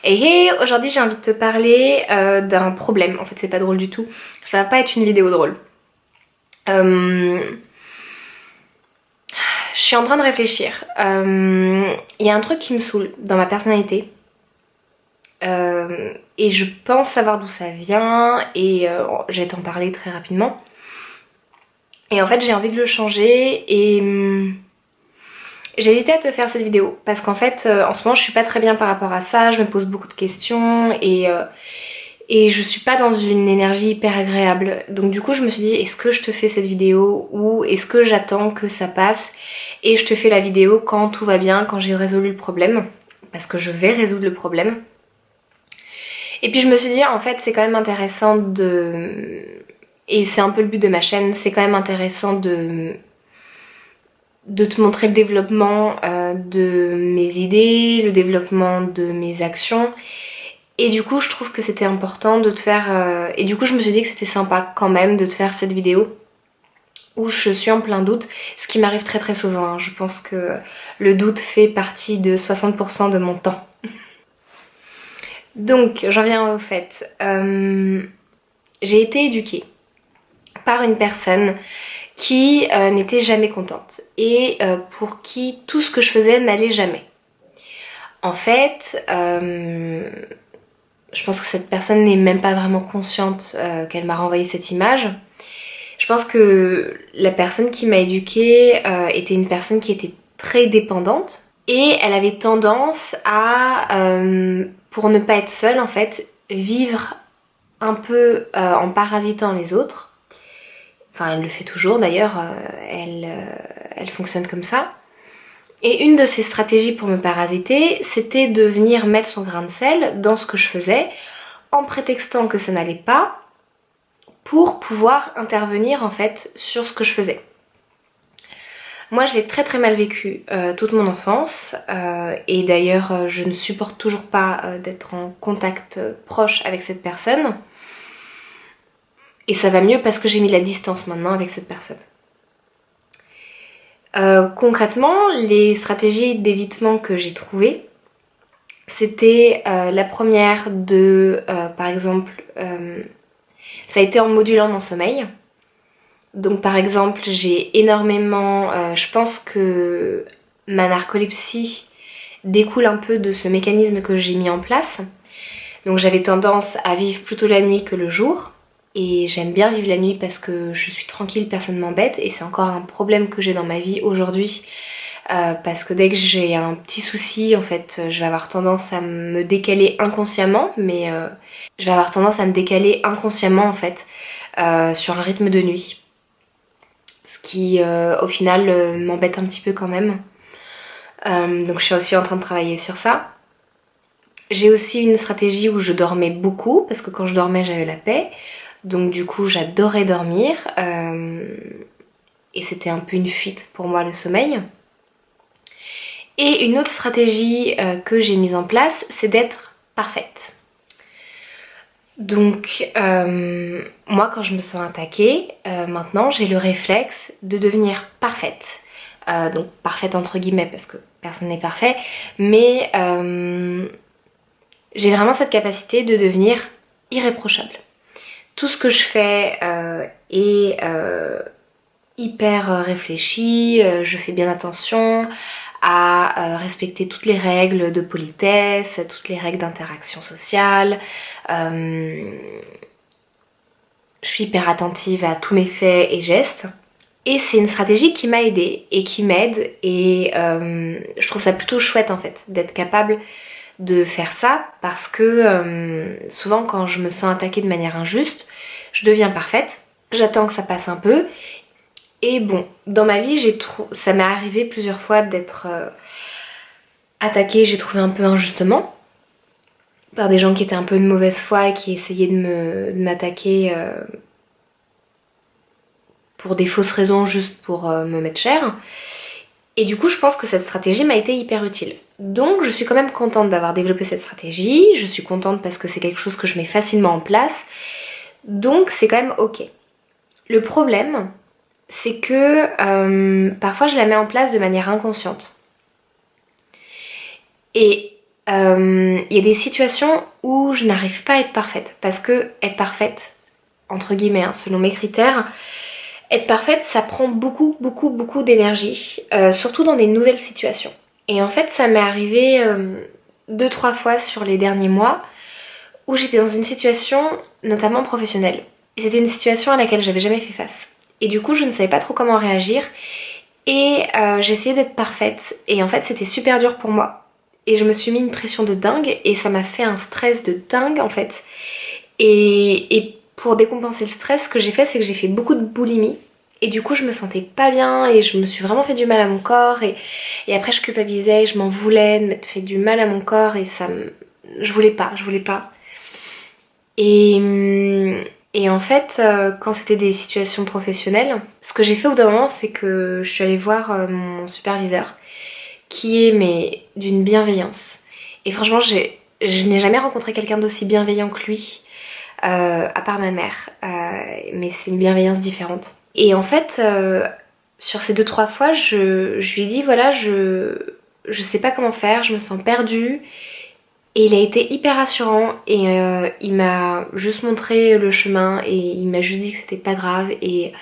Et hey, aujourd'hui j'ai envie de te parler d'un problème. En fait c'est pas drôle du tout. Ça va pas être une vidéo drôle. Je suis en train de réfléchir. Il y a un truc qui me saoule dans ma personnalité. Et je pense savoir d'où ça vient et je vais t'en parler très rapidement. Et en fait j'ai envie de le changer et j'ai hésité à te faire cette vidéo parce qu'en fait en ce moment je suis pas très bien par rapport à ça, je me pose beaucoup de questions et je suis pas dans une énergie hyper agréable. Donc du coup je me suis dit est-ce que je te fais cette vidéo ou est-ce que j'attends que ça passe et je te fais la vidéo quand tout va bien, quand j'ai résolu le problème, parce que je vais résoudre le problème. Et puis je me suis dit en fait c'est quand même intéressant de... Et c'est un peu le but de ma chaîne, c'est quand même intéressant de te montrer le développement de mes idées, le développement de mes actions. Et du coup je trouve que c'était important de te faire... Et du coup je me suis dit que c'était sympa quand même de te faire cette vidéo où je suis en plein doute, ce qui m'arrive très très souvent, hein. Je pense que le doute fait partie de 60% de mon temps. Donc j'en viens au fait. J'ai été éduquée par une personne qui n'était jamais contente et pour qui tout ce que je faisais n'allait jamais. En fait, je pense que cette personne n'est même pas vraiment consciente qu'elle m'a renvoyé cette image. Je pense que la personne qui m'a éduquée était une personne qui était très dépendante et elle avait tendance à, pour ne pas être seule en fait, vivre un peu en parasitant les autres. Enfin, elle le fait toujours d'ailleurs, elle fonctionne comme ça. Et une de ses stratégies pour me parasiter, c'était de venir mettre son grain de sel dans ce que je faisais, en prétextant que ça n'allait pas, pour pouvoir intervenir en fait sur ce que je faisais. Moi je l'ai très très mal vécu toute mon enfance, et d'ailleurs je ne supporte toujours pas d'être en contact proche avec cette personne. Et ça va mieux parce que j'ai mis la distance maintenant avec cette personne. Concrètement, les stratégies d'évitement que j'ai trouvées, c'était la première de, par exemple, ça a été en modulant mon sommeil. Donc par exemple, j'ai énormément, je pense que ma narcolepsie découle un peu de ce mécanisme que j'ai mis en place. Donc j'avais tendance à vivre plutôt la nuit que le jour. Et j'aime bien vivre la nuit parce que je suis tranquille, personne m'embête. Et c'est encore un problème que j'ai dans ma vie aujourd'hui. Parce que dès que j'ai un petit souci, en fait, je vais avoir tendance à me décaler inconsciemment. Mais je vais avoir tendance à me décaler inconsciemment, en fait, sur un rythme de nuit. Ce qui, au final, m'embête un petit peu quand même. Donc je suis aussi en train de travailler sur ça. J'ai aussi une stratégie où je dormais beaucoup, parce que quand je dormais, j'avais la paix. Donc du coup j'adorais dormir et c'était un peu une fuite pour moi le sommeil. Et une autre stratégie que j'ai mise en place, c'est d'être parfaite. Donc moi quand je me sens attaquée, maintenant j'ai le réflexe de devenir parfaite. Donc parfaite entre guillemets parce que personne n'est parfait, mais j'ai vraiment cette capacité de devenir irréprochable. Tout ce que je fais est hyper réfléchi, je fais bien attention à respecter toutes les règles de politesse, toutes les règles d'interaction sociale. Je suis hyper attentive à tous mes faits et gestes. Et c'est une stratégie qui m'a aidée et qui m'aide et je trouve ça plutôt chouette en fait d'être capable de faire ça parce que souvent quand je me sens attaquée de manière injuste, je deviens parfaite, j'attends que ça passe un peu et bon, dans ma vie ça m'est arrivé plusieurs fois d'être attaquée, j'ai trouvé un peu injustement par des gens qui étaient un peu de mauvaise foi et qui essayaient de m'attaquer pour des fausses raisons juste pour me mettre cher. Et du coup je pense que cette stratégie m'a été hyper utile. Donc je suis quand même contente d'avoir développé cette stratégie, je suis contente parce que c'est quelque chose que je mets facilement en place, donc c'est quand même ok. Le problème, c'est que parfois je la mets en place de manière inconsciente. Et il y a des situations où je n'arrive pas à être parfaite. Parce que être parfaite, entre guillemets, hein, selon mes critères, être parfaite, ça prend beaucoup d'énergie, surtout dans des nouvelles situations. Et en fait, ça m'est arrivé 2-3 fois sur les derniers mois où j'étais dans une situation, notamment professionnelle. Et c'était une situation à laquelle j'avais jamais fait face. Et du coup, je ne savais pas trop comment réagir. Et j'essayais d'être parfaite. Et en fait, c'était super dur pour moi. Et je me suis mis une pression de dingue. Et ça m'a fait un stress de dingue, en fait. Et pour décompenser le stress, ce que j'ai fait, c'est que j'ai fait beaucoup de boulimie. Et du coup, je me sentais pas bien. Et je me suis vraiment fait du mal à mon corps. Et après, je culpabilisais. Je m'en voulais de m'être fait du mal à mon corps. Et ça me... Je voulais pas. Et en fait, quand c'était des situations professionnelles, ce que j'ai fait au bout d'un moment, c'est que je suis allée voir mon superviseur, qui est mais d'une bienveillance. Et franchement, je n'ai jamais rencontré quelqu'un d'aussi bienveillant que lui, à part ma mère. Mais c'est une bienveillance différente. Et en fait, sur ces 2-3 fois, je lui ai dit, voilà, je sais pas comment faire, je me sens perdue. Et il a été hyper rassurant et il m'a juste montré le chemin et il m'a juste dit que c'était pas grave et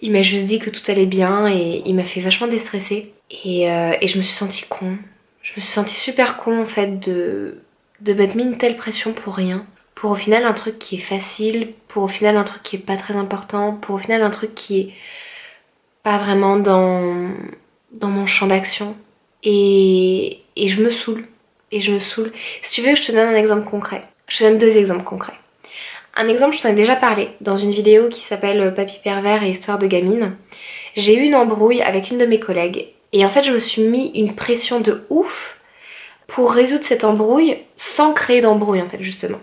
il m'a juste dit que tout allait bien et il m'a fait vachement déstresser. Et je me suis sentie con. Je me suis sentie super con en fait de m'être mis une telle pression pour rien. Pour au final un truc qui est facile, pour au final un truc qui est pas très important, pour au final un truc qui est pas vraiment dans mon champ d'action. Et je me saoule. Et je me saoule. Si tu veux que je te donne un exemple concret, je te donne 2 exemples concrets. Un exemple, je t'en ai déjà parlé dans une vidéo qui s'appelle Papy pervers et histoire de gamine. J'ai eu une embrouille avec une de mes collègues. Et en fait, je me suis mis une pression de ouf pour résoudre cette embrouille sans créer d'embrouille, en fait, justement.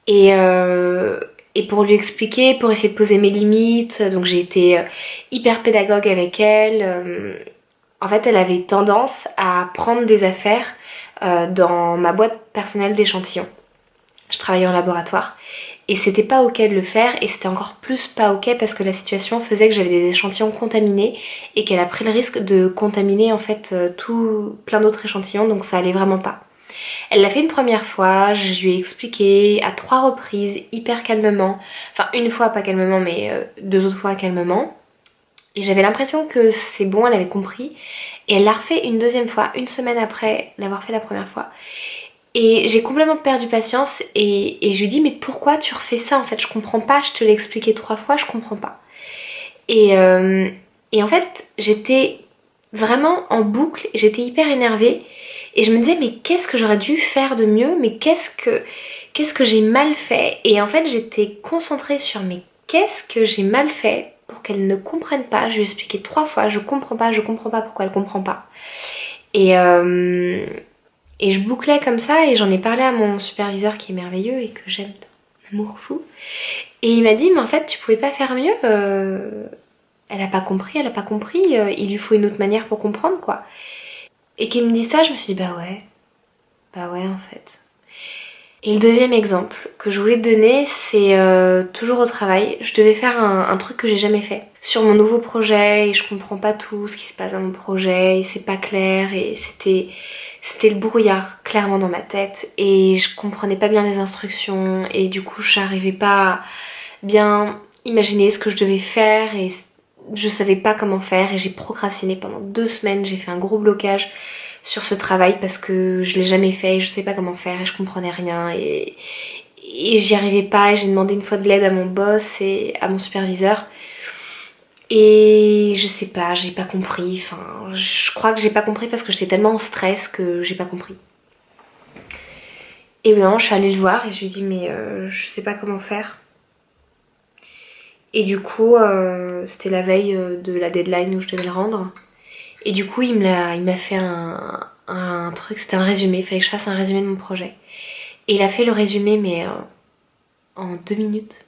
Et, euh, et pour lui expliquer, pour essayer de poser mes limites. Donc j'ai été hyper pédagogue avec elle. En fait, elle avait tendance à prendre des affaires dans ma boîte personnelle d'échantillons. Je travaillais en laboratoire et c'était pas ok de le faire et c'était encore plus pas ok parce que la situation faisait que j'avais des échantillons contaminés et qu'elle a pris le risque de contaminer en fait tout plein d'autres échantillons, donc ça allait vraiment pas. Elle l'a fait une première fois, je lui ai expliqué à 3 reprises hyper calmement, enfin une fois pas calmement mais 2 autres fois calmement. Et j'avais l'impression que c'est bon, elle avait compris. Et elle l'a refait une deuxième fois, une semaine après l'avoir fait la première fois. Et j'ai complètement perdu patience et je lui dis mais pourquoi tu refais ça en fait, je comprends pas, je te l'ai expliqué 3 fois, je comprends pas. Et, euh, et en fait j'étais vraiment en boucle, j'étais hyper énervée et je me disais mais qu'est-ce que j'aurais dû faire de mieux, mais qu'est-ce que j'ai mal fait. Et en fait j'étais concentrée sur mais qu'est-ce que j'ai mal fait pour qu'elle ne comprenne pas. Je lui ai expliqué 3 fois, je comprends pas pourquoi elle comprend pas. Et, euh, et je bouclais comme ça et j'en ai parlé à mon superviseur qui est merveilleux et que j'aime d'un amour fou. Et il m'a dit mais en fait tu pouvais pas faire mieux, elle a pas compris, il lui faut une autre manière pour comprendre quoi. Et qu'il me dit ça, je me suis dit bah ouais en fait. Et le deuxième exemple que je voulais te donner, c'est toujours au travail. Je devais faire un truc que j'ai jamais fait sur mon nouveau projet et je comprends pas tout ce qui se passe dans mon projet et c'est pas clair et c'était le brouillard clairement dans ma tête et je comprenais pas bien les instructions et du coup j'arrivais pas à bien imaginer ce que je devais faire et je savais pas comment faire et j'ai procrastiné pendant 2 semaines, j'ai fait un gros blocage sur ce travail parce que je l'ai jamais fait et je sais pas comment faire et je comprenais rien et j'y arrivais pas et j'ai demandé une fois de l'aide à mon boss et à mon superviseur et je sais pas, j'ai pas compris, enfin je crois que j'ai pas compris parce que j'étais tellement en stress que j'ai pas compris. Et bien je suis allée le voir et je lui ai dit mais je sais pas comment faire. Et du coup c'était la veille de la deadline où je devais le rendre. Et du coup il m'a fait un truc, c'était un résumé, il fallait que je fasse un résumé de mon projet. Et il a fait le résumé mais en 2 minutes.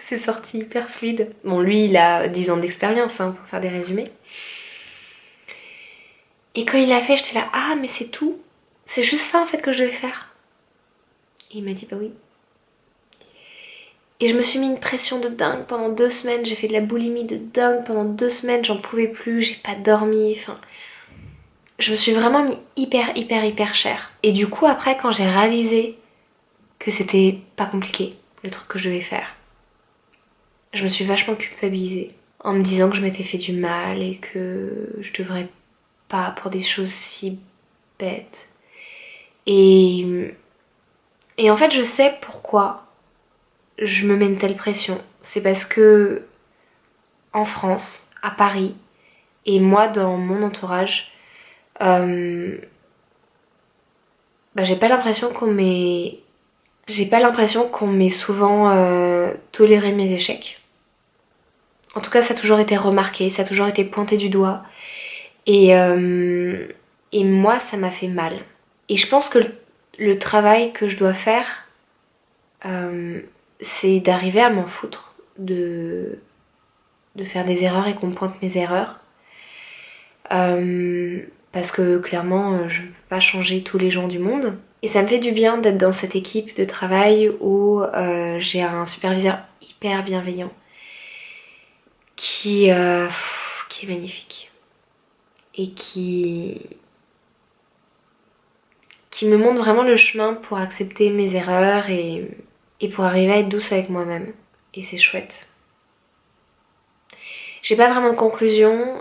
C'est sorti hyper fluide. Bon lui il a 10 ans d'expérience hein, pour faire des résumés. Et quand il l'a fait j'étais là, ah mais c'est tout. C'est juste ça en fait que je devais faire. Et il m'a dit bah oui. Et je me suis mis une pression de dingue pendant 2 semaines, j'ai fait de la boulimie de dingue pendant 2 semaines, j'en pouvais plus, j'ai pas dormi, enfin... je me suis vraiment mis hyper cher. Et du coup après quand j'ai réalisé que c'était pas compliqué le truc que je devais faire, je me suis vachement culpabilisée en me disant que je m'étais fait du mal et que je devrais pas pour des choses si bêtes. Et, et en fait je sais pourquoi je me mets une telle pression. C'est parce que en France, à Paris, et moi dans mon entourage, j'ai pas l'impression qu'on m'ait... J'ai pas l'impression qu'on m'ait souvent toléré mes échecs. En tout cas, ça a toujours été remarqué, ça a toujours été pointé du doigt. Et, euh, et moi, ça m'a fait mal. Et je pense que le travail que je dois faire, c'est d'arriver à m'en foutre, de faire des erreurs et qu'on pointe mes erreurs. Parce que clairement, je ne peux pas changer tous les gens du monde. Et ça me fait du bien d'être dans cette équipe de travail où j'ai un superviseur hyper bienveillant qui est magnifique et qui me montre vraiment le chemin pour accepter mes erreurs et pour arriver à être douce avec moi-même. Et c'est chouette. J'ai pas vraiment de conclusion.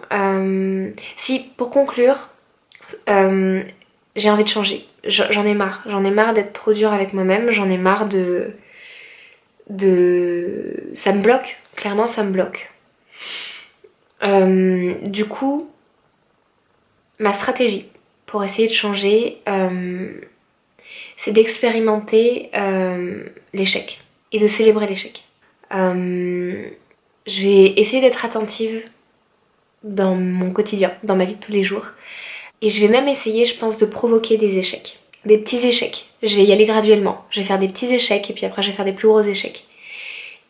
Si, pour conclure, j'ai envie de changer. J'en ai marre. J'en ai marre d'être trop dure avec moi-même. J'en ai marre Ça me bloque. Clairement, ça me bloque. Du coup, ma stratégie pour essayer de changer, c'est d'expérimenter l'échec et de célébrer l'échec. Je vais essayer d'être attentive dans mon quotidien, dans ma vie de tous les jours. Et je vais même essayer, je pense, de provoquer des échecs. Des petits échecs. Je vais y aller graduellement. Je vais faire des petits échecs et puis après je vais faire des plus gros échecs.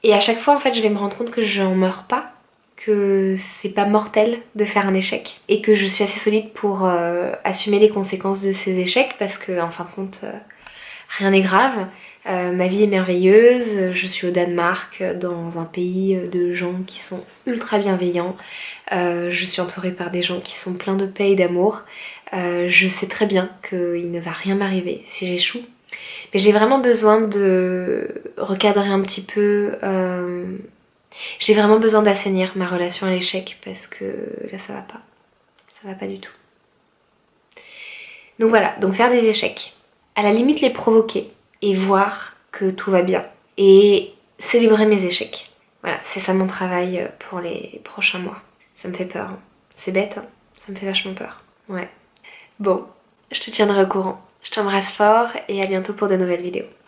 Et à chaque fois, en fait, je vais me rendre compte que j'en meurs pas, que c'est pas mortel de faire un échec et que je suis assez solide pour assumer les conséquences de ces échecs parce que, en fin de compte, rien n'est grave. Ma vie est merveilleuse, je suis au Danemark, dans un pays de gens qui sont ultra bienveillants. Je suis entourée par des gens qui sont pleins de paix et d'amour. Je sais très bien qu'il ne va rien m'arriver si j'échoue. Mais j'ai vraiment besoin de recadrer un petit peu. J'ai vraiment besoin d'assainir ma relation à l'échec parce que là ça va pas. Ça va pas du tout. Donc voilà, donc faire des échecs. À la limite les provoquer et voir que tout va bien. Et célébrer mes échecs. Voilà, c'est ça mon travail pour les prochains mois. Ça me fait peur. Hein. C'est bête, hein. Ça me fait vachement peur. Ouais. Bon, je te tiendrai au courant. Je t'embrasse fort et à bientôt pour de nouvelles vidéos.